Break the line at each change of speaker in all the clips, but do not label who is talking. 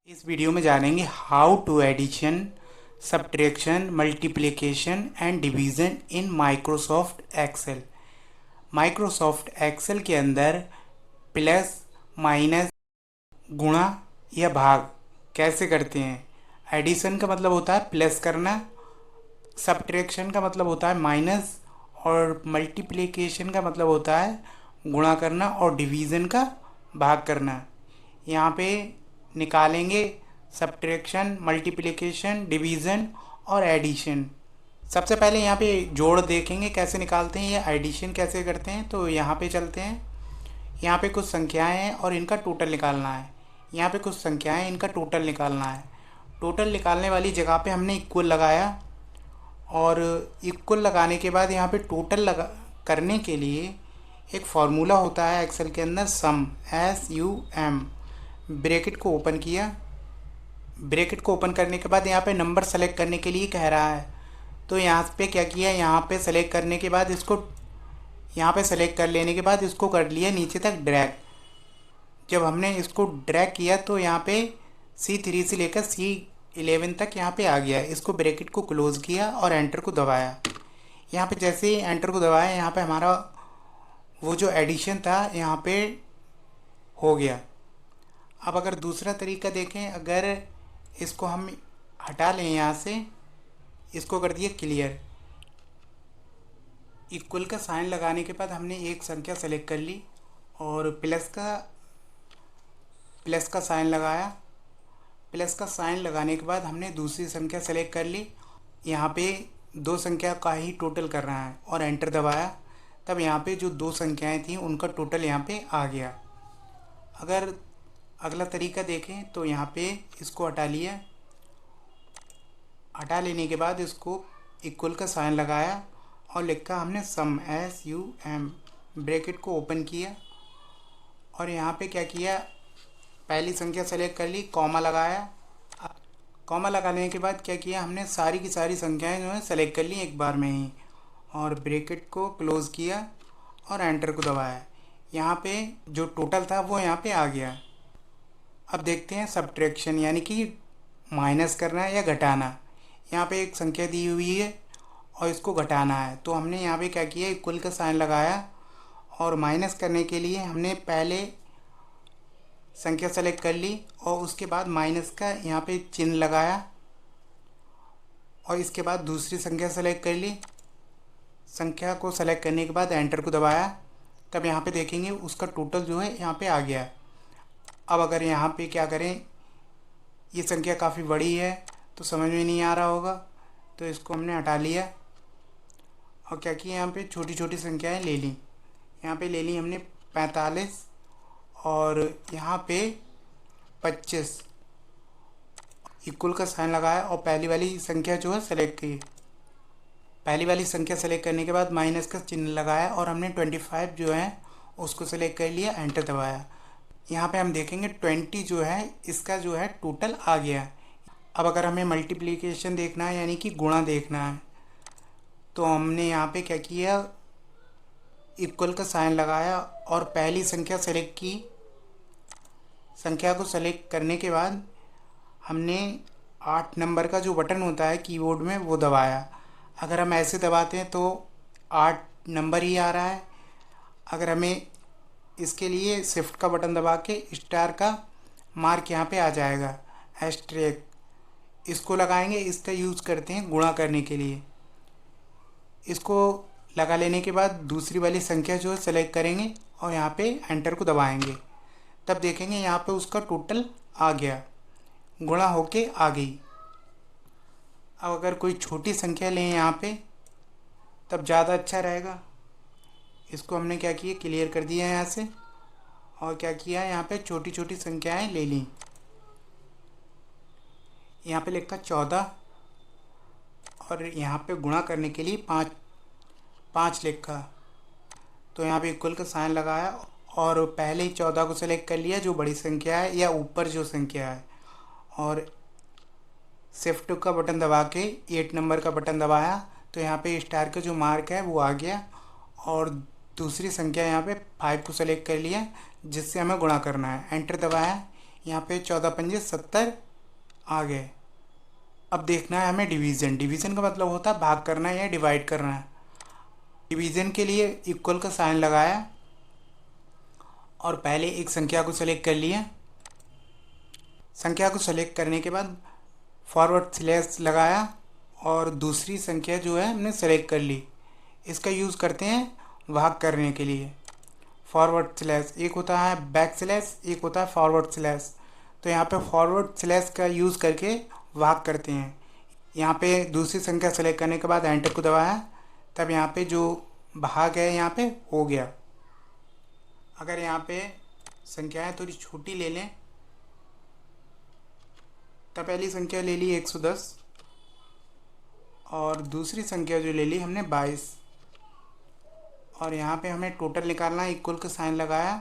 इस वीडियो में जानेंगे how to addition, subtraction, multiplication and division in Microsoft Excel. Microsoft Excel के अंदर प्लस, माइनस, गुणा या भाग कैसे करते हैं। एडिशन का मतलब होता है प्लस करना, सब्ट्रैक्शन का मतलब होता है माइनस, और मल्टीप्लिकेशन का मतलब होता है गुणा करना, और डिवीज़न का भाग करना। यहाँ पे निकालेंगे सब्ट्रैक्शन, मल्टीप्लिकेशन, डिवीज़न और एडिशन। सबसे पहले यहाँ पे जोड़ देखेंगे कैसे निकालते हैं, या एडिशन कैसे करते हैं। तो यहाँ पे चलते हैं। यहाँ पे कुछ संख्याएं हैं और इनका टोटल निकालना है। यहाँ पे कुछ संख्याएं हैं, इनका टोटल निकालना है। टोटल निकालने वाली जगह पे हमने इक्वल लगाया, और इक्वल लगाने के बाद यहाँ पे टोटल लगा करने के लिए एक फार्मूला होता है एक्सेल के अंदर, सम, SUM। ब्रैकेट को ओपन किया। ब्रैकेट को ओपन करने के बाद यहाँ पे नंबर सेलेक्ट करने के लिए कह रहा है, तो यहाँ पे क्या किया, यहाँ पे सेलेक्ट करने के बाद इसको, यहाँ पे सेलेक्ट कर लेने के बाद इसको कर लिया नीचे तक ड्रैग। जब हमने इसको ड्रैग किया तो यहाँ पे C3 से लेकर C11 तक यहाँ पे आ गया। इसको ब्रैकेट को क्लोज़ किया और एंटर को दबाया। यहाँ पे जैसे ही एंटर को दबाया, यहाँ पे हमारा वो जो एडिशन था यहाँ पे हो गया। अब अगर दूसरा तरीका देखें, अगर इसको हम हटा लें यहाँ से, इसको कर दिए क्लियर। इक्वल का साइन लगाने के बाद हमने एक संख्या सेलेक्ट कर ली और प्लस का साइन लगाया। प्लस का साइन लगाने के बाद हमने दूसरी संख्या सेलेक्ट कर ली। यहाँ पे दो संख्या का ही टोटल कर रहा है और एंटर दबाया। तब यहाँ पे जो दो संख्याएं थी उनका टोटल यहाँ पे आ गया। अगर अगला तरीका देखें तो यहाँ पे इसको हटा लिया। हटा लेने के बाद इसको इक्वल का साइन लगाया और लिखा हमने सम, SUM। ब्रैकेट को ओपन किया और यहाँ पे क्या किया, पहली संख्या सेलेक्ट कर ली, कॉमा लगाया। कॉमा लगाने के बाद क्या किया, हमने सारी की सारी संख्याएं जो है सेलेक्ट कर ली एक बार में ही, और ब्रैकेट को क्लोज़ किया और एंटर को दबाया। यहाँ पे जो टोटल था वो यहाँ पे आ गया। अब देखते हैं सब्ट्रैक्शन, यानी कि माइनस करना है या घटाना। यहाँ पे एक संख्या दी हुई है और इसको घटाना है, तो हमने यहाँ पे क्या किया, इक्वल का साइन लगाया, और माइनस करने के लिए हमने पहले संख्या सेलेक्ट कर ली और उसके बाद माइनस का यहाँ पे चिन्ह लगाया, और इसके बाद दूसरी संख्या सेलेक्ट कर ली। संख्या को सेलेक्ट करने के बाद एंटर को दबाया। तब यहाँ पे देखेंगे उसका टोटल जो है यहाँ पे आ गया। अब अगर यहाँ पे क्या करें, ये संख्या काफ़ी बड़ी है तो समझ में नहीं आ रहा होगा, तो इसको हमने हटा लिया और क्या किया, यहाँ पे छोटी छोटी संख्याएं ले ली। यहाँ पे ले ली हमने 45 और यहाँ पे 25। इक्वल का साइन लगाया और पहली वाली संख्या जो है सेलेक्ट की। पहली वाली संख्या सेलेक्ट करने के बाद माइनस का चिन्ह लगाया और हमने 25 जो है उसको सेलेक्ट कर लिया, एंटर दबाया। यहाँ पे हम देखेंगे 20 जो है इसका जो है टोटल आ गया। अब अगर हमें मल्टीप्लिकेशन देखना है, यानी कि गुणा देखना है, तो हमने यहाँ पे क्या किया, इक्वल का साइन लगाया और पहली संख्या सेलेक्ट की। संख्या को सेलेक्ट करने के बाद हमने 8 नंबर का जो बटन होता है कीबोर्ड में वो दबाया। अगर हम ऐसे दबाते हैं तो 8 नंबर ही आ रहा है। अगर हमें इसके लिए शिफ्ट का बटन दबा के स्टार का मार्क यहाँ पे आ जाएगा, एस्ट्रेक, इसको लगाएंगे। इसका यूज़ करते हैं गुणा करने के लिए। इसको लगा लेने के बाद दूसरी वाली संख्या जो है सेलेक्ट करेंगे और यहाँ पे एंटर को दबाएंगे। तब देखेंगे यहाँ पे उसका टोटल आ गया, गुणा होके आ गई। अब अगर कोई छोटी संख्या लें यहाँ पे तब ज़्यादा अच्छा रहेगा। इसको हमने क्या किया, क्लियर कर दिया यहाँ से, और क्या किया, यहाँ पे छोटी छोटी संख्याएं ले ली। यहाँ पे लिखा 14 और यहाँ पे गुणा करने के लिए 5 लिखा। तो यहाँ पे इक्वल का साइन लगाया और पहले ही 14 को सेलेक्ट कर लिया जो बड़ी संख्या है या ऊपर जो संख्या है, और शिफ्ट का बटन दबा के 8 नंबर का बटन दबाया। तो यहाँ पे स्टार का जो मार्क है वो आ गया, और दूसरी संख्या यहाँ पे 5 को सेलेक्ट कर लिया जिससे हमें गुणा करना है, एंटर दबाया। यहाँ पे 14 पंजे 70 आ गए। अब देखना है हमें डिवीज़न। डिवीज़न का मतलब होता है भाग करना है या डिवाइड करना है। डिवीज़न के लिए इक्वल का साइन लगाया और पहले एक संख्या को सेलेक्ट कर लिया। संख्या को सेलेक्ट करने के बाद फॉरवर्ड स्लैश लगाया और दूसरी संख्या जो है हमने सेलेक्ट कर ली। इसका यूज़ करते हैं भाग करने के लिए। फॉरवर्ड स्लैश एक होता है बैक स्लैश, एक होता है फॉरवर्ड स्लैश। तो यहाँ पे फॉरवर्ड स्लैश का यूज़ करके भाग करते हैं। यहाँ पे दूसरी संख्या सेलेक्ट करने के बाद एंटर को दबाया, तब यहाँ पे जो भाग है यहाँ पे हो गया। अगर यहाँ पे संख्याएं थोड़ी छोटी ले लें, तो पहली संख्या ले ली 110 और दूसरी संख्या जो ले ली हमने 22। और यहाँ पे हमें टोटल निकालना है। इक्वल का साइन लगाया,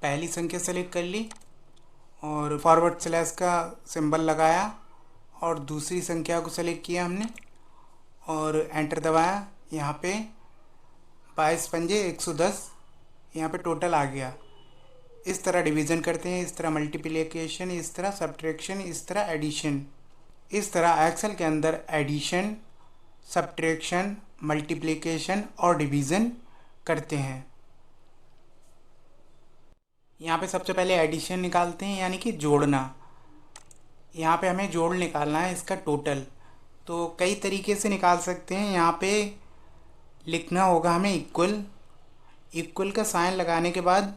पहली संख्या सेलेक्ट कर ली और फॉरवर्ड स्लैश का सिंबल लगाया और दूसरी संख्या को सेलेक्ट किया हमने और एंटर दबाया। यहाँ पे 22 पंजे 110 यहाँ पे टोटल आ गया। इस तरह डिवीज़न करते हैं, इस तरह मल्टीप्लिकेशन, इस तरह सब्ट्रैक्शन, इस तरह एडिशन। इस तरह एक्सेल के अंदर एडिशन, सब्ट्रैक्शन, मल्टीप्लिकेशन और डिवीज़न करते हैं। यहाँ पे सबसे पहले एडिशन निकालते हैं, यानी कि जोड़ना। यहाँ पे हमें जोड़ निकालना है इसका टोटल। तो कई तरीके से निकाल सकते हैं। यहाँ पे लिखना होगा हमें इक्वल। इक्वल का साइन लगाने के बाद